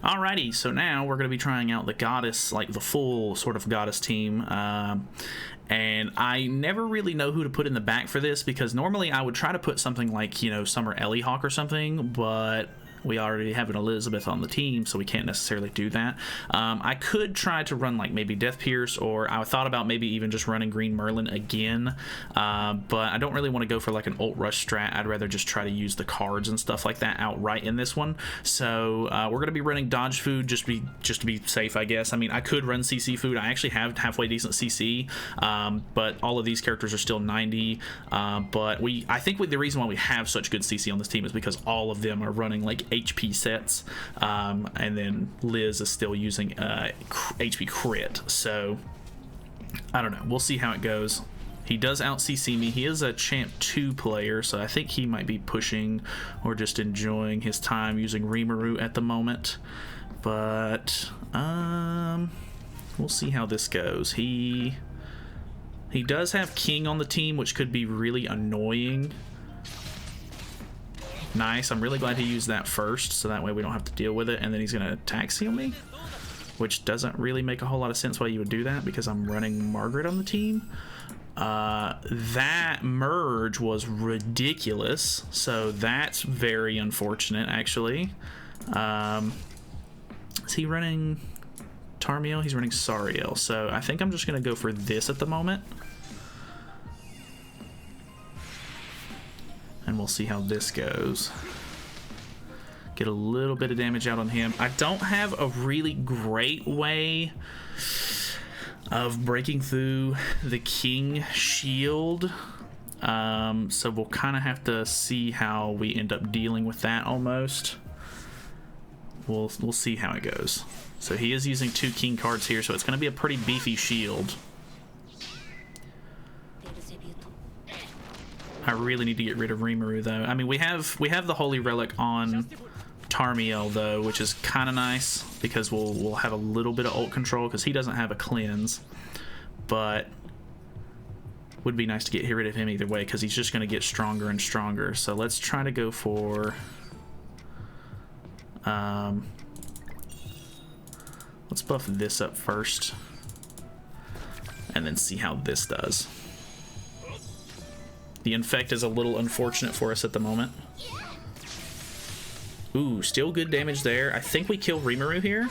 Alrighty, so now we're going to be trying out the goddess, like the full sort of goddess team. And I never really know who to put in the back for this, because normally I would try to put something like, you know, Summer Ellie Hawk or something, but we already have an Elizabeth on the team, so we can't necessarily do that. I could try to run like maybe Death Pierce, or I thought about maybe even just running Green Merlin again, but I don't really want to go for like an ult rush strat. I'd rather just try to use the cards and stuff like that outright in this one. So we're going to be running Dodge Food just to be safe, I guess. I mean, I could run CC Food. I actually have halfway decent CC, but all of these characters are still 90. But I think the reason why we have such good CC on this team is because all of them are running like HP sets, and then Liz is still using HP crit, so I don't know, we'll see how it goes. He does out CC me. He is a champ 2 player, so I think he might be pushing or just enjoying his time using Rimuru at the moment, but we'll see how this goes. He does have King on the team, which could be really annoying. Nice, I'm really glad he used that first, so that way we don't have to deal with it, and then he's going to attack seal me, which doesn't really make a whole lot of sense why you would do that, because I'm running Margaret on the team. That merge was ridiculous, so that's very unfortunate, actually. Is he running Tarmiel? He's running Sariel, so I think I'm just going to go for this at the moment. And we'll see how this goes. Get a little bit of damage out on him. I don't have a really great way of breaking through the King shield. So we'll kind of have to see how we end up dealing with that almost. We'll see how it goes. So he is using 2 King cards here, so it's going to be a pretty beefy shield. I really need to get rid of Rimuru, though. I mean, we have the Holy Relic on Tarmiel, though, which is kind of nice, because we'll have a little bit of ult control, because he doesn't have a cleanse. But would be nice to get rid of him either way, because he's just going to get stronger and stronger. So let's try to go for... let's buff this up first, and then see how this does. The infect is a little unfortunate for us at the moment. Ooh, still good damage there. I think we kill Rimuru here.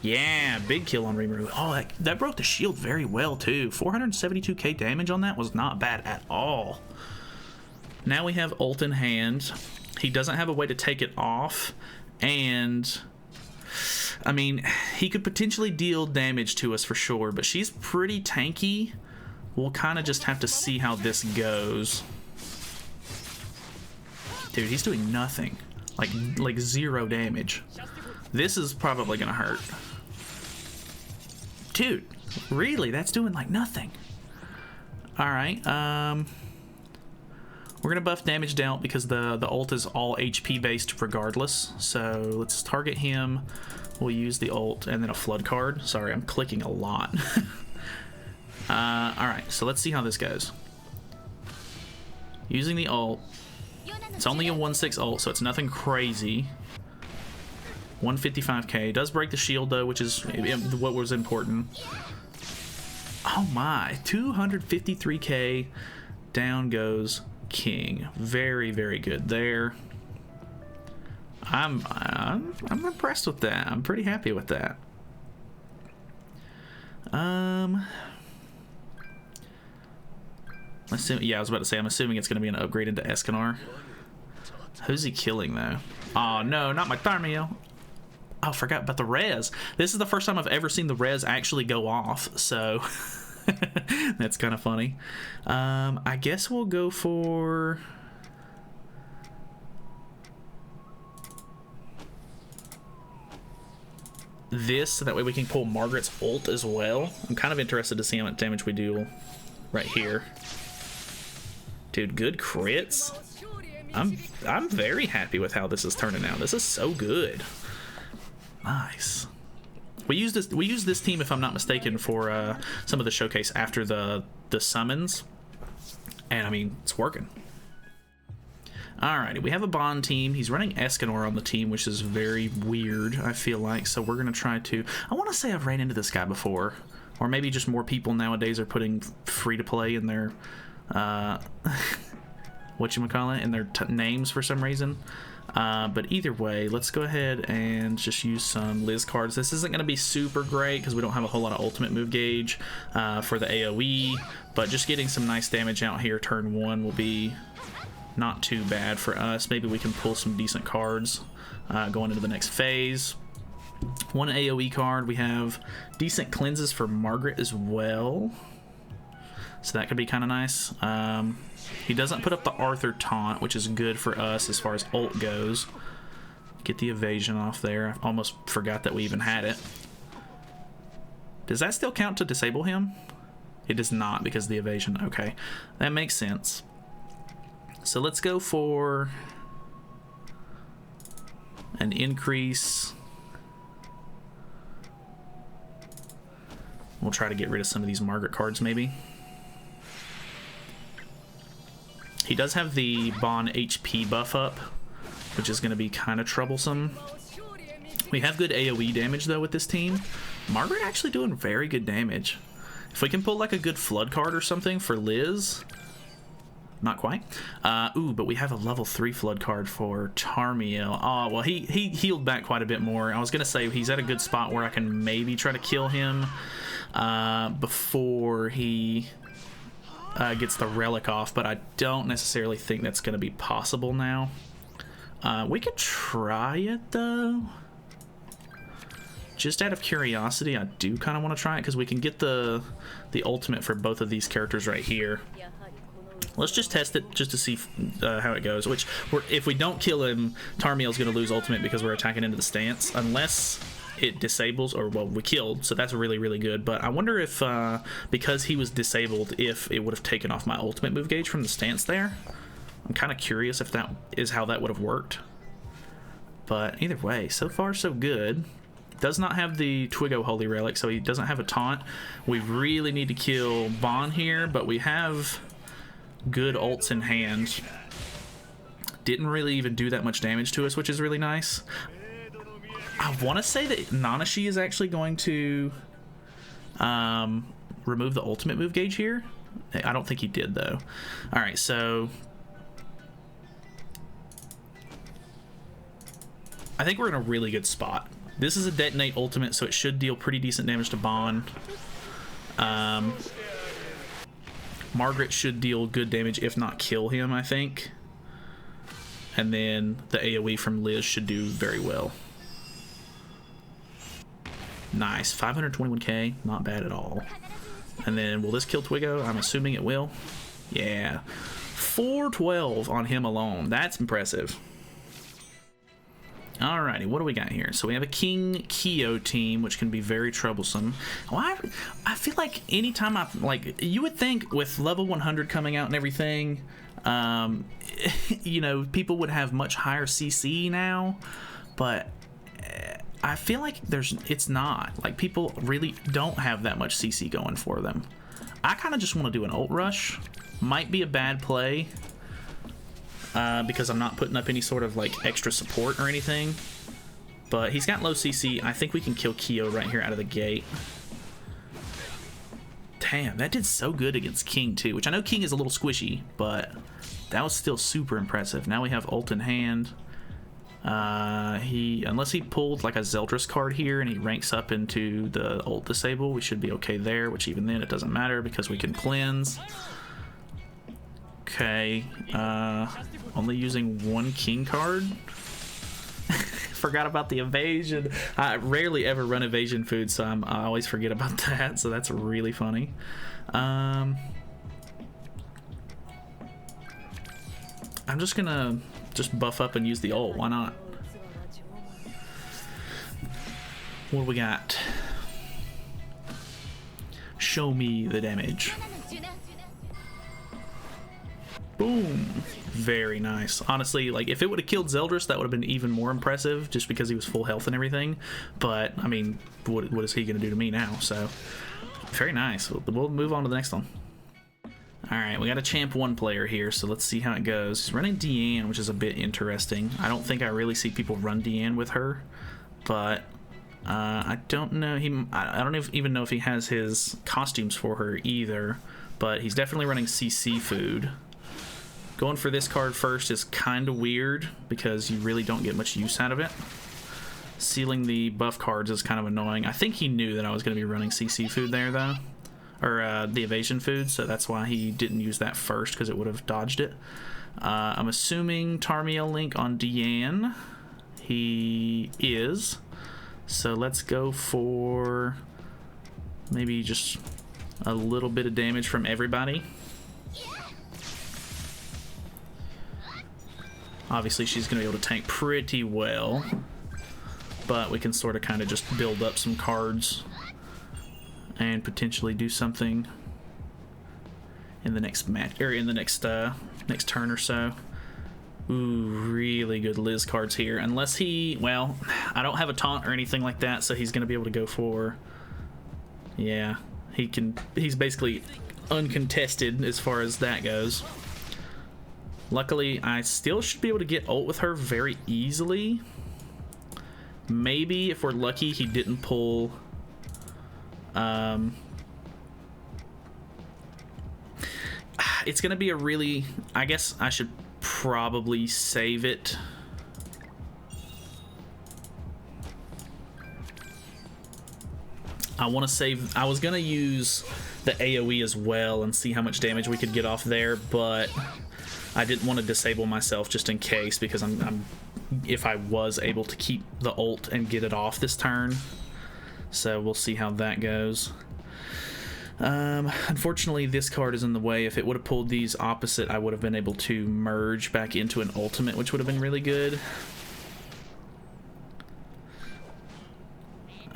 Yeah, big kill on Rimuru. Oh, that broke the shield very well, too. 472k damage on that was not bad at all. Now we have ult in hand. He doesn't have a way to take it off. And, I mean, he could potentially deal damage to us for sure, but she's pretty tanky. We'll kind of just have to see how this goes. Dude, he's doing nothing. Like 0 damage. This is probably gonna hurt. Dude, really? That's doing like nothing. Alright, we're gonna buff damage dealt because the ult is all HP based regardless. So let's target him. We'll use the ult and then a flood card. Sorry, I'm clicking a lot. Alright, so let's see how this goes. Using the ult. It's only a 1/6 ult, so it's nothing crazy. 155k. Does break the shield, though, which is what was important. Oh my. 253k. Down goes King. Very, very good there. I'm impressed with that. I'm pretty happy with that. Yeah, I was about to say, I'm assuming it's going to be an upgrade into Escanar. Who's he killing, though? Oh, no, not my Tarmiel. Oh, I forgot about the res. This is the first time I've ever seen the res actually go off, so that's kind of funny. I guess we'll go for... this, so that way we can pull Margaret's ult as well. I'm kind of interested to see how much damage we do right here. Dude, good crits. I'm very happy with how this is turning out. This is so good. Nice. We used this team, if I'm not mistaken, for some of the showcase after the summons, and I mean, it's working. Alrighty, we have a Bond team. He's running Escanor on the team, which is very weird, I feel like. So we're going to try to... I want to say I've ran into this guy before. Or maybe just more people nowadays are putting free-to-play in their... whatchamacallit? In their names for some reason. But either way, let's go ahead and just use some Liz cards. This isn't going to be super great because we don't have a whole lot of ultimate move gauge for the AoE. But just getting some nice damage out here turn 1 will be... not too bad for us. Maybe we can pull some decent cards going into the next phase. One AoE card. We have decent cleanses for Margaret as well, so that could be kind of nice. He doesn't put up the Arthur taunt, which is good for us as far as ult goes. Get the evasion off there. I almost forgot that we even had it. Does that still count to disable him? It does not because of the evasion. Okay, that makes sense. So let's go for an increase. We'll try to get rid of some of these Margaret cards maybe. He does have the Bond HP buff up, which is going to be kind of troublesome. We have good AoE damage though with this team. Margaret actually doing very good damage. If we can pull like a good flood card or something for Liz... Not quite. Ooh, but we have a level 3 flood card for Tarmiel. Oh, well, he healed back quite a bit more. I was going to say he's at a good spot where I can maybe try to kill him before he gets the relic off, but I don't necessarily think that's going to be possible now. We could try it, though. Just out of curiosity, I do kind of want to try it because we can get the ultimate for both of these characters right here. Let's just test it just to see how it goes. Which, if we don't kill him, Tarmiel's going to lose ultimate because we're attacking into the stance. Unless it disables, or well, we killed, so that's really, really good. But I wonder if, because he was disabled, if it would have taken off my ultimate move gauge from the stance there. I'm kind of curious if that is how that would have worked. But either way, so far so good. Does not have the Twigo Holy Relic, so he doesn't have a taunt. We really need to kill Bond here, but we have... good ults in hand. Didn't really even do that much damage to us, which is really nice. I want to say that Nanashi is actually going to remove the ultimate move gauge here. I don't think he did though. Alright, so I think we're in a really good spot. This is a detonate ultimate, so it should deal pretty decent damage to Bond. Margaret should deal good damage, if not kill him, I think. And then the AoE from Liz should do very well. Nice. 521k. Not bad at all. And then, will this kill Twigo? I'm assuming it will. Yeah. 412 on him alone. That's impressive. Alrighty, what do we got here? So we have a King Kyo team, which can be very troublesome. Well, I feel like anytime you would think with level 100 coming out and everything, you know, people would have much higher CC now, but I feel like it's not. Like, people really don't have that much CC going for them. I kind of just want to do an ult rush. Might be a bad play. Because I'm not putting up any sort of like extra support or anything, but he's got low CC. I think we can kill Kyo right here out of the gate. Damn, that did so good against King too, which I know King is a little squishy, but that was still super impressive. Now we have ult in hand. Unless he pulled like a Zeldris card here and he ranks up into the ult disable, we should be okay there, which even then it doesn't matter because we can cleanse. Okay, only using one King card. Forgot about the evasion. I rarely ever run evasion food, so I always forget about that, so that's really funny. I'm just gonna buff up and use the ult, why not? What do we got? Show me the damage. Boom. Very nice. Honestly, like, if it would have killed Zeldris, that would have been even more impressive, just because he was full health and everything. But, I mean, what is he going to do to me now? So, very nice. We'll move on to the next one. Alright, we got a champ 1 player here, so let's see how it goes. He's running Deanne, which is a bit interesting. I don't think I really see people run Deanne with her, but I don't know. I don't even know if he has his costumes for her either, but he's definitely running CC food. Going for this card first is kind of weird because you really don't get much use out of it. Sealing the buff cards is kind of annoying. I think he knew that I was going to be running CC food there, though. Or the evasion food, so that's why he didn't use that first, because it would have dodged it. I'm assuming Tarmiel Link on Deanne. He is. So let's go for maybe just a little bit of damage from everybody. Obviously she's going to be able to tank pretty well, but we can sort of kind of just build up some cards and potentially do something in the next match, or in the next turn or so. Ooh, really good Liz cards here. Unless he, well, I don't have a taunt or anything like that, so he's gonna be able to go for, yeah, he's basically uncontested as far as that goes. Luckily, I still should be able to get ult with her very easily. Maybe if we're lucky, he didn't pull it's gonna be a really, I guess I should probably save it. I want to save, I was gonna use the AoE as well and see how much damage we could get off there, but I didn't want to disable myself just in case, because I'm if I was able to keep the ult and get it off this turn. So we'll see how that goes. Unfortunately, this card is in the way. If it would have pulled these opposite, I would have been able to merge back into an ultimate, which would have been really good.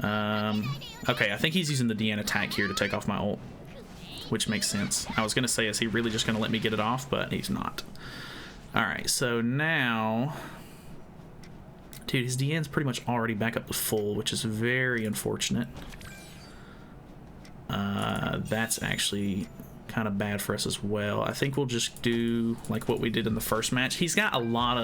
Okay, I think he's using the Deanne attack here to take off my ult, which makes sense. I was going to say, is he really just going to let me get it off? But he's not. Alright, so now... Dude, his Deanne's pretty much already back up to full, which is very unfortunate. That's actually kind of bad for us as well. I think we'll just do like what we did in the first match. He's got a lot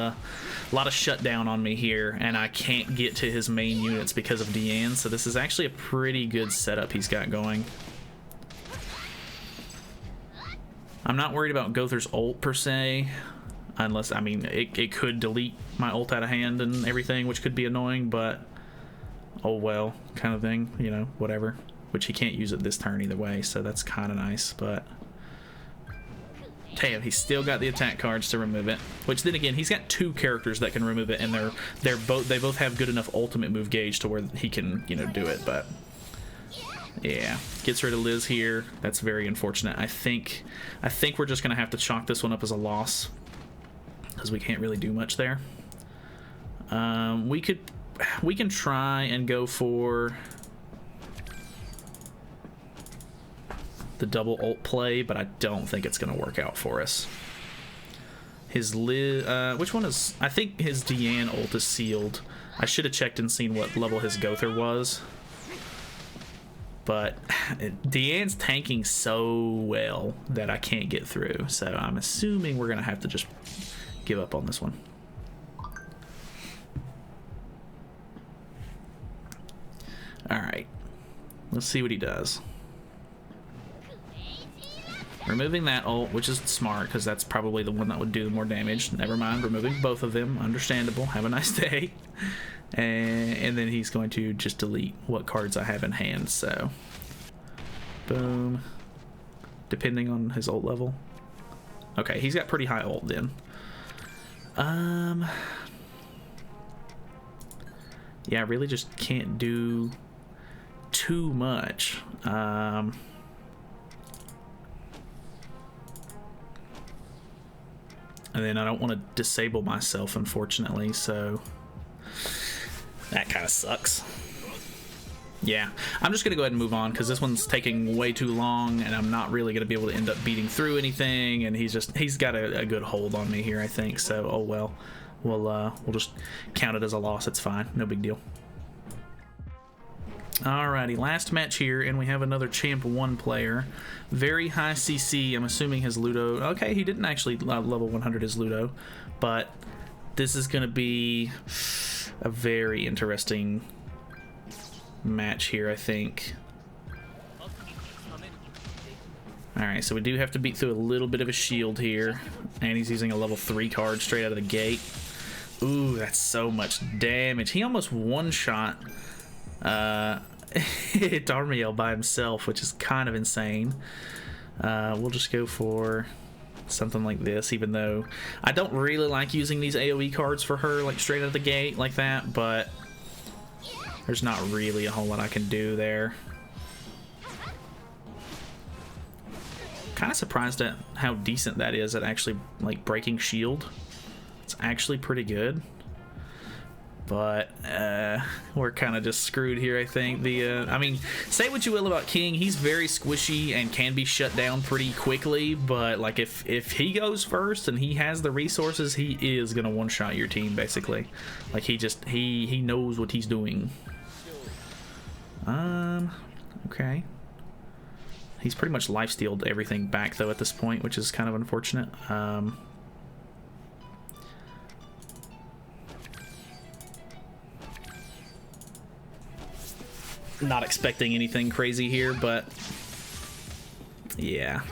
of shutdown on me here, and I can't get to his main units because of Deanne, so this is actually a pretty good setup he's got going. I'm not worried about Gother's ult per se, unless, I mean, it could delete my ult out of hand and everything, which could be annoying, but oh well, kind of thing, you know, whatever. Which he can't use it this turn either way, so that's kind of nice, but damn, he's still got the attack cards to remove it. Which then again, he's got 2 characters that can remove it, and they both have good enough ultimate move gauge to where he can, you know, do it. But yeah, gets rid of Liz here. That's very unfortunate. I think we're just gonna have to chalk this one up as a loss, because we can't really do much there. We can try and go for the double ult play, but I don't think it's gonna work out for us. His which one is, I think his Deanne ult is sealed. I should have checked and seen what level his Gother was, but Deanne's tanking so well that I can't get through, so I'm assuming we're gonna have to just give up on this one. Alright, let's see what he does. Removing that ult, which is smart, because that's probably the one that would do more damage. Never mind, removing both of them. Understandable. Have a nice day. And then he's going to just delete what cards I have in hand, so... Boom. Depending on his ult level. Okay, he's got pretty high ult then. Yeah, I really just can't do too much. And then I don't want to disable myself, unfortunately, so that kind of sucks. Yeah, I'm just going to go ahead and move on, because this one's taking way too long, and I'm not really going to be able to end up beating through anything, and he's got a good hold on me here, I think, so oh well. We'll just count it as a loss. It's fine. No big deal. Alrighty, last match here, and we have another Champ 1 player. Very high CC, I'm assuming his Ludo. Okay, he didn't actually level 100 his Ludo, but this is going to be a very interesting match here, I think. Alright, so we do have to beat through a little bit of a shield here, and he's using a level 3 card straight out of the gate. Ooh, that's so much damage. He almost one-shot Darmiel by himself, which is kind of insane. We'll just go for something like this, even though I don't really like using these AoE cards for her like straight out of the gate like that, but there's not really a whole lot I can do there. Kind of surprised at how decent that is at actually like breaking shield. It's actually pretty good. But we're kind of just screwed here, I think. I mean, say what you will about King, he's very squishy and can be shut down pretty quickly. But like, if he goes first and he has the resources, he is gonna one-shot your team basically. Like he knows what he's doing. Okay. He's pretty much lifestealed everything back though at this point, which is kind of unfortunate. Not expecting anything crazy here, but yeah.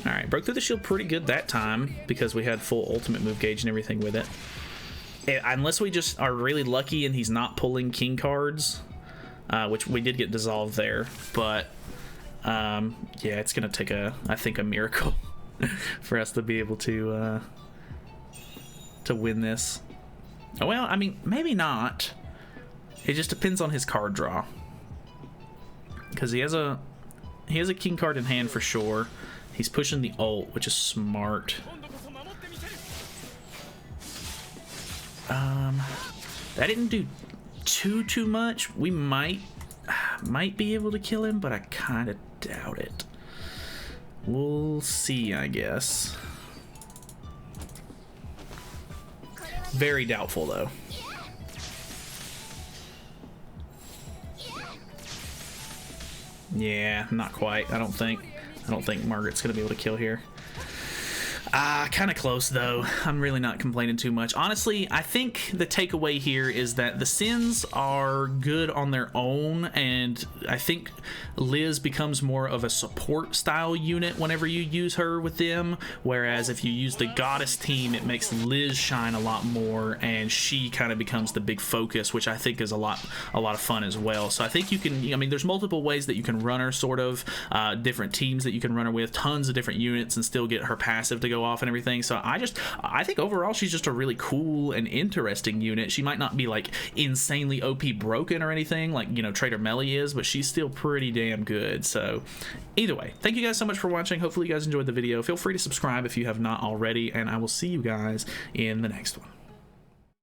Alright, broke through the shield pretty good that time because we had full ultimate move gauge and everything with it. Unless we just are really lucky and he's not pulling king cards, which we did get dissolved there, but yeah, it's gonna take I think a miracle for us to be able to win this. Well, I mean, maybe not. It just depends on his card draw, because he has a king card in hand for sure. He's pushing the ult, which is smart. That didn't do too much. We might be able to kill him, but I kind of doubt it. We'll see, I guess. Very doubtful though. Yeah, not quite. I don't think Margaret's gonna be able to kill here. Kind of close though. I'm really not complaining too much. Honestly, I think the takeaway here is that the Sins are good on their own, and I think Liz becomes more of a support style unit whenever you use her with them, whereas if you use the Goddess team, it makes Liz shine a lot more, and she kind of becomes the big focus, which I think is a lot of fun as well. So I think you can, I mean, there's multiple ways that you can run her, sort of different teams that you can run her with, tons of different units, and still get her passive to go off and everything. So I think overall she's just a really cool and interesting unit. She might not be like insanely OP broken or anything like, you know, Trader Melly is, but she's still pretty damn good. So either way, thank you guys so much for watching. Hopefully you guys enjoyed the video. Feel free to subscribe if you have not already, and I will see you guys in the next one.